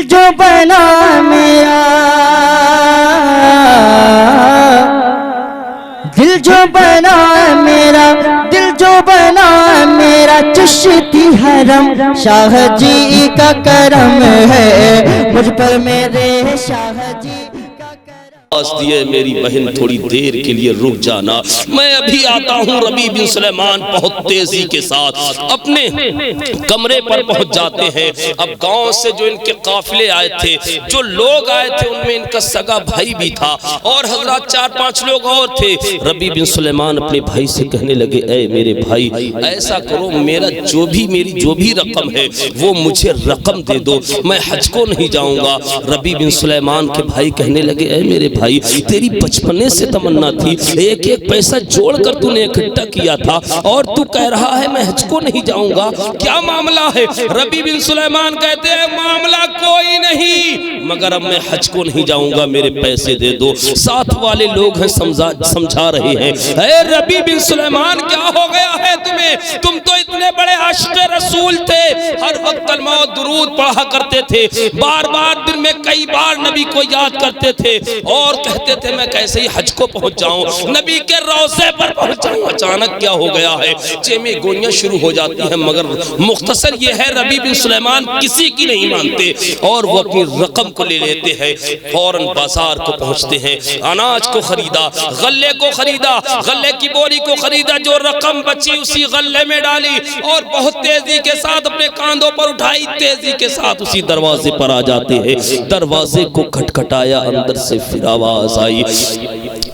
جو بنا میرا، دل جو بنا میرا، دل جو بنا میرا، چشتی حرم شاہ جی کا کرم ہے، مجھ پر میرے شاہ جی کا کرم دیے میری بہن تھوڑی دیر کے لیے رک جانا، میں ابھی آتا ہوں۔ ربیع بن سلیمان بہت تیزی کے ساتھ اپنے کمرے پر پہنچ جاتے ہیں۔ اب گاؤں سے جو ان کے قافلے آئے تھے، جو لوگ آئے تھے، ان میں ان کا سگا بھائی بھی تھا اور حضرات 4-5 لوگ اور تھے۔ ربیع بن سلیمان اپنے بھائی سے کہنے لگے، اے میرے بھائی، ایسا کرو، میری جو بھی رقم ہے وہ مجھے رقم دے دو، میں حج کو نہیں جاؤں گا۔ ربیع بن سلیمان کے بھائی کہنے لگے، اے میرے بھائی، تیری بچپنے سے تمنا تھی، ایک ایک پیسہ جوڑ کر تو نے اکٹھا کیا تھا اور تو کہہ رہا ہے میں حج کو نہیں جاؤں گا، کیا معاملہ ہے؟ ربیع بن سلیمان کہتے ہیں، معاملہ کوئی نہیں، مگر اب میں حج کو نہیں جاؤں گا، میرے پیسے دے دو۔ ساتھ والے لوگ ہیں سمجھا رہے ہیں، اے ربیع بن سلیمان، کیا ہو گیا ہے تمہیں؟ تم تو اتنے بڑے عاشق رسول تھے، ہر وقت کلمہ و درود پڑھا کرتے تھے، بار بار دن میں کئی بار نبی کو یاد کرتے تھے اور کہتے تھے میں کیسے ہی حج کو پہنچ جاؤں، نبی کے روضے پر پہنچ جاؤں۔ اچانک کیا ہو گیا ہے؟ چیمیں گوئیاں شروع ہو جاتی ہیں، مگر مختصر یہ ہے، ربیع بن سلیمان کسی کی نہیں مانتے اور وہ اپنی رقم کو لے لیتے ہیں، فوراً بازار کو پہنچتے ہیں، اناج کو خریدا، غلے کو خریدا، غلے کی بوری کو خریدا، جو رقم بچی اسی غلے میں ڈالی اور بہت تیزی کے ساتھ اپنے کاندھوں پر اٹھائی، تیزی کے ساتھ اسی دروازے پر آ جاتے ہیں۔ دروازے کو کھٹکھٹایا، اندر سے پھر آواز آئی،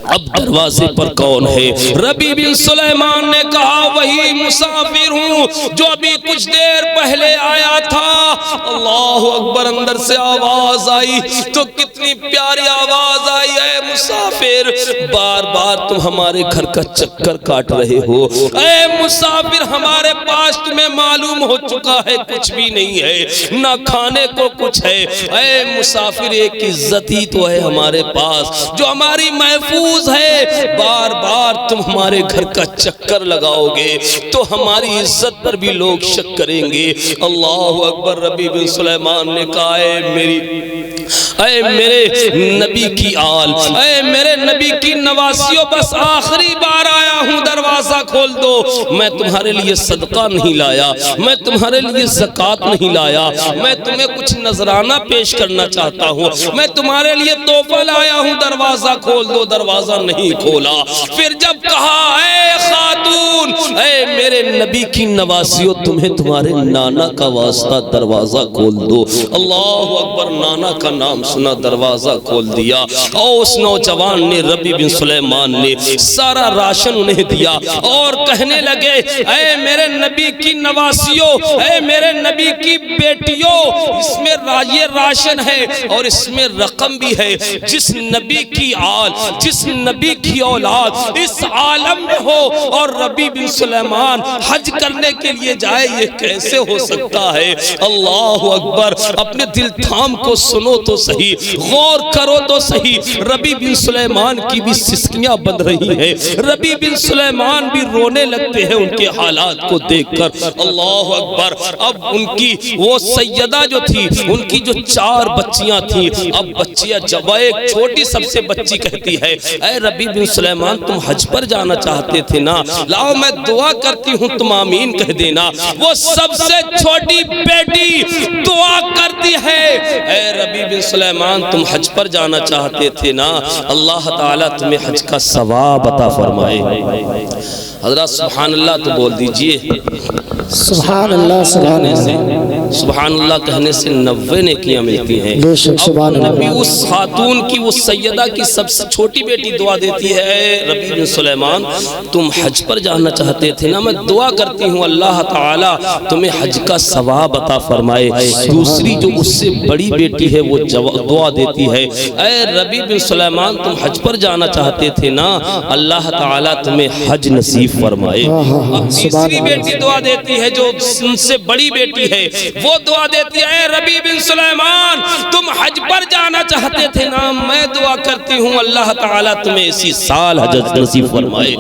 اب دروازے پر کون ہے؟ ربیع بن سلیمان نے کہا، وہی مسافر ہوں جو ابھی کچھ دیر پہلے آیا تھا۔ اللہ اکبر! اندر سے آواز آئی تو کتنی پیاری آواز آئی، اے مسافر، بار بار تم ہمارے گھر کا چکر کاٹ رہے ہو، اے مسافر، ہمارے پاس تمہیں معلوم ہو چکا ہے کچھ بھی نہیں ہے، نہ کھانے کو کچھ ہے، اے مسافر، ایک عزت ہی تو ہے ہمارے پاس جو ہماری محفوظ ہے، بار بار تم ہمارے گھر کا چکر لگاؤ گے تو ہماری عزت پر بھی لوگ شک کریں گے۔ اللہ اکبر! ربیع بن سلیمان نے کہا، اے میرے نبی کی آل، اے میرے نبی کی نواسیوں، بس آخری بار آیا ہوں، دروازہ کھول دو، میں تمہارے لیے صدقہ نہیں لایا، میں تمہارے لیے زکوٰۃ نہیں لایا، میں تمہیں کچھ نذرانہ پیش کرنا چاہتا ہوں، میں تمہارے لیے تحفہ لایا ہوں، دروازہ کھول دو۔ دروازہ نہیں کھولا۔ پھر جب کہا، اے خاتون، اے میرے نبی کی نواسیوں، تمہیں تمہارے نانا کا واسطہ، دروازہ کھول دو۔ اللہ اکبر! نانا کا نام سنا، دروازہ کھول دیا اور اس نوجوان نے، ربیع بن سلیمان نے سارا راشن انہیں دیا اور کہنے لگے، اے میرے نبی کی نواسیوں، اے میرے نبی کی بیٹیوں، اس میں یہ راشن ہے اور اس میں رقم بھی ہے، جس نبی کی آل، جس نبی کی اولاد اس عالم میں ہو اور ربیع بن سلیمان حج کرنے کے لیے جائے، یہ کیسے ہو سکتا ہے؟ اللہ اکبر! اپنے دل تھام کو سنو تو صحیح، غور کرو تو صحیح، ربیع بن سلیمان کی بھی سسکیاں بن رہی ہیں، ربیع بن سلیمان بھی رونے لگتے ہیں ان کے حالات کو دیکھ کر۔ اللہ اکبر! اب ان کی وہ سیدہ جو تھی، ان کی جو 4 بچیاں تھیں، اب بچیاں جب ایک چھوٹی سب سے بچی کہتی ہے، اے ربیع بن سلیمان، تم حج پر جانا چاہتے تھے نا، لاؤ میں دعا کرتی ہوں، تم آمین کہہ دینا۔ وہ سب سے چھوٹی بیٹی دعا کرتی ہے، اے ربیع بن سلیمان، تم حج پر جانا چاہتے تھے نا، اللہ تعالیٰ تمہیں حج کا ثواب عطا فرمائے۔ حضرات سبحان اللہ تو بول دیجئے، سبحان اللہ، سبحان اللہ، سبحان اللہ کہنے سے 90 نیکیاں ملتی ہیں۔ سبحان اللہ۔ نبی اس خاتون کی، اس سیدہ کی سب سے چھوٹی بیٹی دعا دیتی ہے، اے ربیع بن سلیمان، تم حج پر جانا چاہتے تھے نا، میں دعا کرتی ہوں اللہ تعالیٰ تمہیں حج کا ثواب عطا فرمائے۔ دوسری جو اس سے بڑی بیٹی ہے وہ دعا دیتی ہے، اے ربیع بن سلیمان، تم حج پر جانا چاہتے تھے نا، اللہ تعالیٰ تمہیں حج نصیب فرمائے۔ اب تیسری بیٹی دعا دیتی ہے جو ان سے بڑی بیٹی ہے، وہ دعا دیتی ہے اے ربیع بن سلیمان تم حج پر جانا چاہتے تھے نا، میں دعا کرتی ہوں اللہ تعالیٰ تمہیں اسی سال حج نصیب فرمائے۔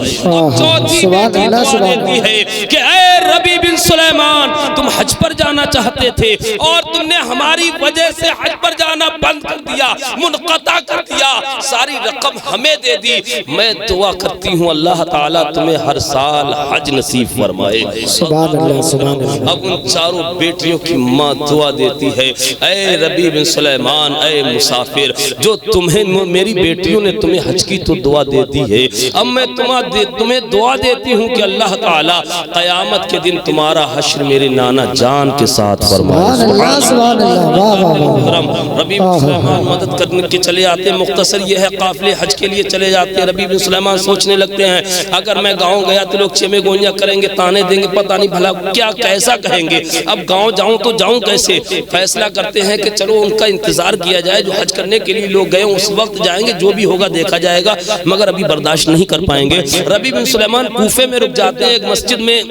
چوتھی بیٹی دعا دیتی ہے کہ اے ربیع بن سلیمان تم حج پر جانا چاہتے تھے اور تم نے ہماری وجہ سے حج پر جانا بند کر دیا، منقطع کر دیا، ساری رقم ہمیں دے دی، میں دعا کرتی ہوں اللہ تعالیٰ تمہیں ہر سال حج نصیب فرمائے۔ سبحان اللہ سبحان اللہ۔ اب ان چاروں بیٹیوں کی ماں دعا دیتی ہے اے ربیع بن سلیمان اے مسافر جو میری بیٹیوں نے تمہیں حج کی تو دعا دے دی ہے، اب میں تمہیں دعا دیتی ہوں کہ اللہ تعالیٰ قیامت کے دن تمہارا حشر میرے نانا جان کے ساتھ فرمائے۔ سبحان اللہ سبحان اللہ، واہ واہ واہ۔ ربیع بن سلیمان مدد کرنے کے چلے آتے ہیں، مختصر یہ ہے قافلے حج کے لیے چلے جاتے ہیں۔ ربیع بن سلیمان سوچنے لگتے ہیں اگر میں گاؤں گیا تو لوگ چیمے گوئیاں کریں گے، تانے دیں گے، پتہ نہیں بھلا کیا کیسا کہیں گے، اب گاؤں جاؤں تو جاؤں کیسے؟ فیصلہ کرتے ہیں کہ چلو ان کا انتظار کیا جائے، جو حج کرنے کے لیے لوگ گئے اس وقت جائیں گے، جو بھی ہوگا دیکھا جائے گا، مگر ابھی برداشت نہیں کر پائیں گے۔ ربیع بن سلیمان کوفے میں رک جاتے ہیں، ایک مسجد میں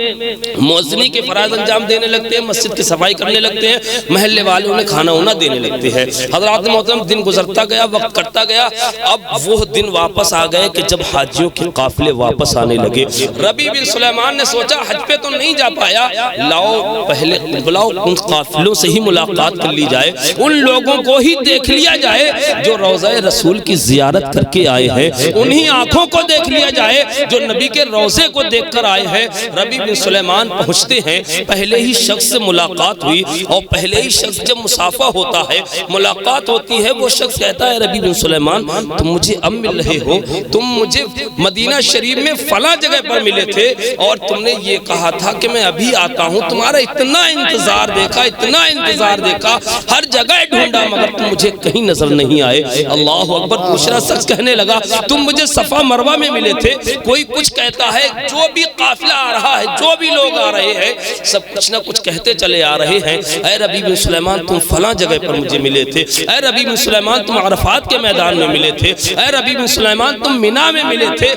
مؤذنی کے فرائض انجام دینے لگتے ہیں، مسجد کی صفائی کرنے لگتے ہیں، محلے والوں نے کھانا ہونا دینے لگتے ہیں۔ حضرات محترم دن گزرتا گیا، وقت کٹتا گیا، اب وہ دن واپس آ گئے کہ جب حاجیوں کے قافلے واپس آنے لگے۔ ربیع بن سلیمان نے سوچا حج پہ تو نہیں جا پایا، لاؤ پہلے بلاؤ ان قافلوں سے ہی ملاقات کر لی جائے، ان لوگوں کو ہی دیکھ لیا جائے جو روضہ رسول کی زیارت کر کے آئے ہیں، انہی آنکھوں کو دیکھ لیا جائے جو نبی کے روضے کو دیکھ کر آئے ہیں۔ ربیع بن سلیمان پہنچتے ہیں، پہلے ہی شخص سے ملاقات ہوئی اور پہلے ہی شخص جب مصافحہ ہوتا ہے، ملاقات ہوتی ہے، وہ شخص کہتا ہے ربیع بن سلیمان تم مجھے اب مل رہے ہو، تم مجھے مدینہ شریف میں فلاں جگہ پر ملے تھے اور تم نے یہ کہا تھا کہ میں ابھی آتا ہوں، تمہارا اتنا انتظار دیکھا، اتنا انتظار دیکھا، ہر جگہ ڈھونڈا مگر تم مجھے کہیں نظر نہیں آئے۔ اللہ اکبر۔ دوسرا شخص کہنے لگا تم مجھے صفا مروہ میں ملے تھے، کوئی کچھ کہتا ہے، جو بھی قافلہ آ رہا ہے، جو بھی لوگ آ رہے ہیں، سب کچھ نہ کچھ کہتے چلے آ رہے ہیں اے ربیع بن سلیمان تم فلاں جگہ پر مجھے ملے تھے، اے ربیع بن سلیمان تم عرفات کے میدان میں ملے تھے، اے ربیع بن سلیمان تم مینا میں ملے تھے،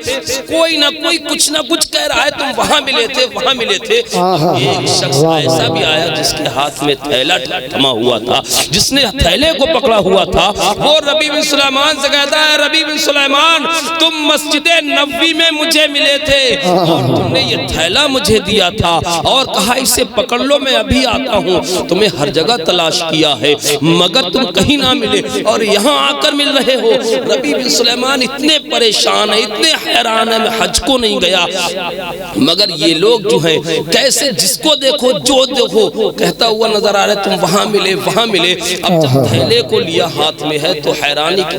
کوئی نہ کوئی کچھ نہ کچھ کہہ رہا ہے تم وہاں ملے تھے، وہاں ملے تھے۔ ایک شخص ایسا بھی آیا جس کے ہاتھ میں تھیلا تھما ہوا تھا، جس نے تھیلے کو پکڑا ہوا تھا، وہ ربیع بن سلیمان سے کہتا ہے ربیع بن سلیمان تم مسجد نبوی میں مجھے ملے تھے اور تم نے یہ تھیلا مجھے دیا تھا اور کہا اسے پکڑ لو میں ابھی آتا ہوں، تمہیں ہر جگہ تلاش کیا ہے مگر تم کہیں نہ ملے اور یہاں آ کر مل رہے ہو۔ ربیع بن سلیمان اتنے پریشان ہیں، اتنے حیران ہیں، میں حج کو نہیں گیا مگر یہ لوگ جو ہیں کیسے جس کو دیکھو جو دیکھو کہتا ہوا نظر آ رہا ہے، تم وہاں ملے وہاں ملے۔ اب جب تھیلے کو لیا ہاتھ میں ہے تو حیرانی کی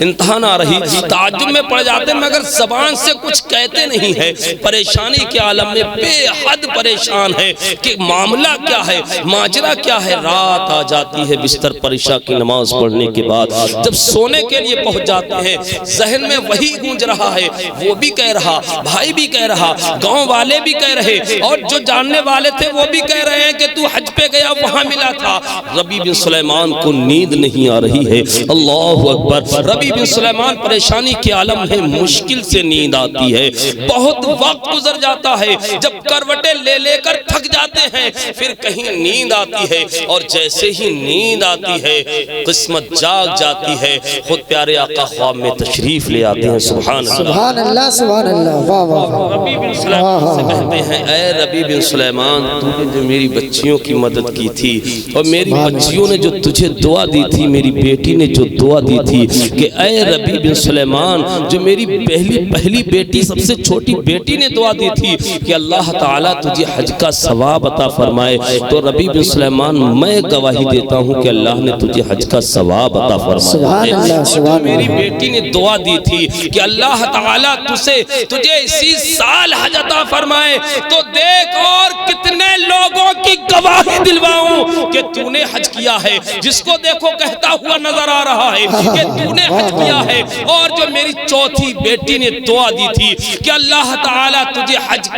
انتہا نہ رہی، تعجب میں پڑ جاتے ہیں مگر زبان سے کچھ کہتے نہیں ہے، پریشانی کے عالم میں بے حد پریشان ہے کہ معاملہ کیا ہے، ماجرا کیا ہے۔ رات آ جاتی ہے، بستر پر عشاء کی نماز پڑھنے کے بعد جب سونے کے لیے پہنچ جاتے ہیں، ذہن میں وہی گونج رہا ہے، وہ بھی کہہ رہا، بھائی بھی کہہ رہا، گاؤں والے بھی کہہ رہے اور جو جاننے والے تھے وہ بھی کہہ رہے ہیں کہ تو حج پہ گیا وہاں ملا تھا۔ ربیع بن سلیمان کو نیند نہیں آ رہی ہے، اللہ اکبر۔ ربیع بن سلیمان پریشانی کے عالم میں مشکل سے نیند آتی ہے، بہت وقت گزر جاتا ہے، جب کروٹیں لے لے کر تھک جاتے ہیں پھر کہیں نیند آتی ہے اور جیسے ہی نیند آتی ہے قسمت جاگ جاتی ہے، خود پیارے آقا خواب میں تشریف لے آتے ہیں۔ سبحان اللہ سبحان اللہ سبحان اللہ، واہ واہ۔ ربیع بن سلیمان سے کہتے ہیں اے ربیع بن سلیمان تو نے جو میری بچیوں کی مدد کی تھی اور میری بچیوں نے جو تجھے دعا دی تھی، میری بیٹی نے جو دعا دی تھی کہ اے ربیع بن سلیمان جو میری پہلی بیٹی سب سے چھوٹی بیٹی نے دعا دی تھی کہ اللہ تعالیٰ تجھے حج کا ثواب عطا فرمائے، تو ربیع بن سلیمان میں گواہی دیتا ہوں کہ اللہ نے تجھے حج کا ثواب عطا فرمائے۔ اور میری بیٹی نے دعا دی تھی کہ اللہ تعالیٰ تجھے اسی سال حج عطا فرمائے، تو دیکھ اور کتنے لوگوں کی گواہی دلواؤں کہ تو نے حج کیا ہے، جس کو دیکھو کہتا ہوا نظر آ رہا ہے کہ تو نے حج کیا ہے۔ اور جو میری چوتھی بیٹی نے دعا دی تھی کہ اللہ تعالیٰ تجھے حج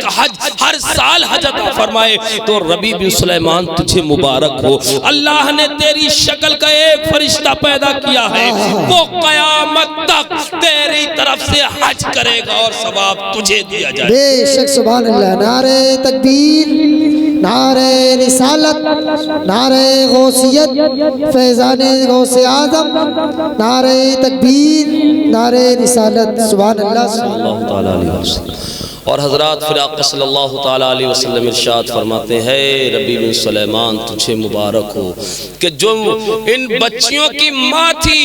ہر سال حج عطا فرمائے، تو ربیع بن سلیمان تجھے مبارک ہو، اللہ نے تیری شکل کا ایک فرشتہ پیدا کیا ہے، وہ قیامت تک تیری طرف سے حج کرے گا اور ثواب تجھے دیا جائے۔ بے شک سبحان اللہ، نعرہ تکبیر نعرہ رسالت، نعرہ غوثیت، فیضان غوث اعظم، نعرہ تکبیر، نعرہ رسالت، سبحان اللہ صلی اللہ تعالیٰ علیہ وسلم۔ اور حضرات پھر آقا صلی اللہ تعالیٰ علیہ وسلم ارشاد فرماتے ہیں ربیع بن سلیمان تجھے مبارک ہو کہ جو ان بچیوں کی ماں تھی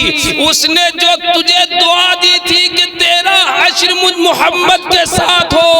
اس نے جو تجھے دعا دی تھی کہ تیرا حشر مجھ محمد کے ساتھ ہو،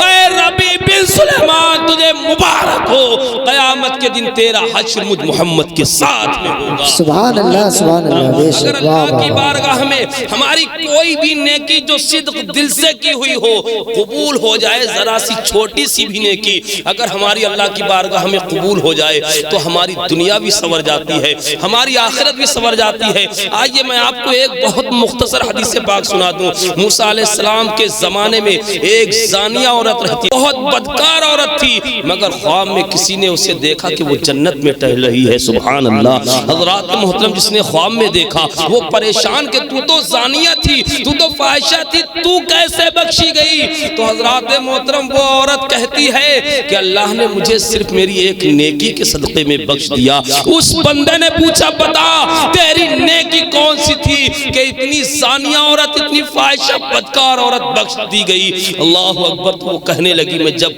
اے ربیع بن سلیمان تجھے مبارک ہو، قیامت کے دن تیرا حشر مجھ محمد کے ساتھ میں ہوگا۔ سبحان اللہ سبحان اللہ، بے اگر شک، اللہ کی بارگاہ میں ہماری کوئی بھی نیکی جو صدق دل سے کی ہوئی ہو قبول ہو جائے، ذرا سی چھوٹی سی بھی نیکی اگر ہماری اللہ کی بارگاہ میں قبول ہو جائے تو ہماری دنیا بھی سنور جاتی ہے، ہماری آخرت بھی سنور جاتی ہے۔ آئیے میں آپ کو ایک بہت مختصر حدیث پاک سنا دوں۔ موسیٰ علیہ السلام کے زمانے میں ایک زانیہ عورت رہتی، بہت بدکار عورت تھی، مگر خواب میں کسی نے اسے دیکھا کہ وہ جنت میں ٹہل رہی ہے۔ سبحان اللہ۔ حضرات محترم جس نے خواب میں دیکھا وہ پریشان کہ تو تو زانیہ تھی، تو تو فاحشہ تھی، تو کیسے بخشی گئی؟ تو حضرات محترم وہ عورت کہتی ہے کہ اللہ نے مجھے صرف میری ایک نیکی کے صدقے میں بخش دیا۔ اس بندے نے پوچھا بتا تیری نیکی کون سی تھی کہ اتنی زانیہ عورت، اتنی فاحشہ بدکار عورت بخش دی گئی؟ اللہ اکبر۔ تو وہ کہنے لگی میں جب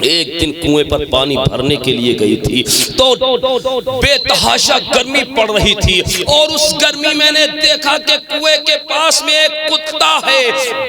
ایک دن کنویں پر پانی بھرنے کے لیے گئی تھی تو بے تحاشا گرمی پڑ رہی تھی، اور اس گرمی میں نے دیکھا کہ کنویں کے پاس میں ایک کتا ہے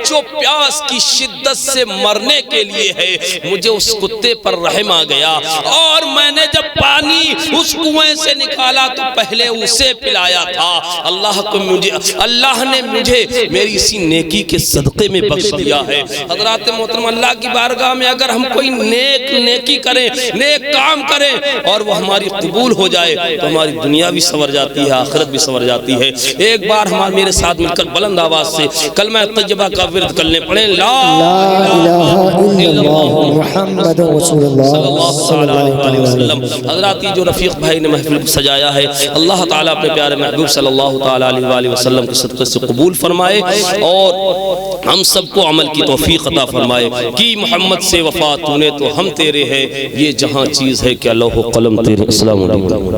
جو پیاس کی شدت سے مرنے کے لیے ہے۔ مجھے اس کتے پر رحم آ گیا اور میں نے جب پانی اس کنویں سے نکالا تو پہلے اسے پلایا تھا۔ اللہ نے مجھے میری اسی نیکی کے صدقے میں بخش دیا ہے۔ حضرات محترم اللہ کی بارگاہ میں اگر ہم کوئی نیکی کریں، نیک کام کریں اور وہ ہماری قبول ہو جائے تو ہماری دنیا بھی سنور جاتی ہے، آخرت بھی سنور جاتی ہے۔ ایک بار ہمارے میرے ساتھ مل کر بلند آواز سے کلمہ طیبہ کا ورد کرنے پڑھیں، لا الہ الا اللہ محمد رسول اللہ صلی اللہ علیہ وسلم۔ حضرات یہ جو رفیق بھائی نے محفل کو سجایا ہے اللہ تعالیٰ اپنے پیارے محبوب صلی اللہ تعالیٰ علیہ وسلم کے صدقے سے قبول فرمائے اور ہم سب کو عمل کی توفیق عطا فرمائے۔ کی محمد سے وفا تو نے تو ہم تیرے ہیں، یہ جہاں چیز ہے کہ لوح و قلم تیرے۔ السلام علیکم۔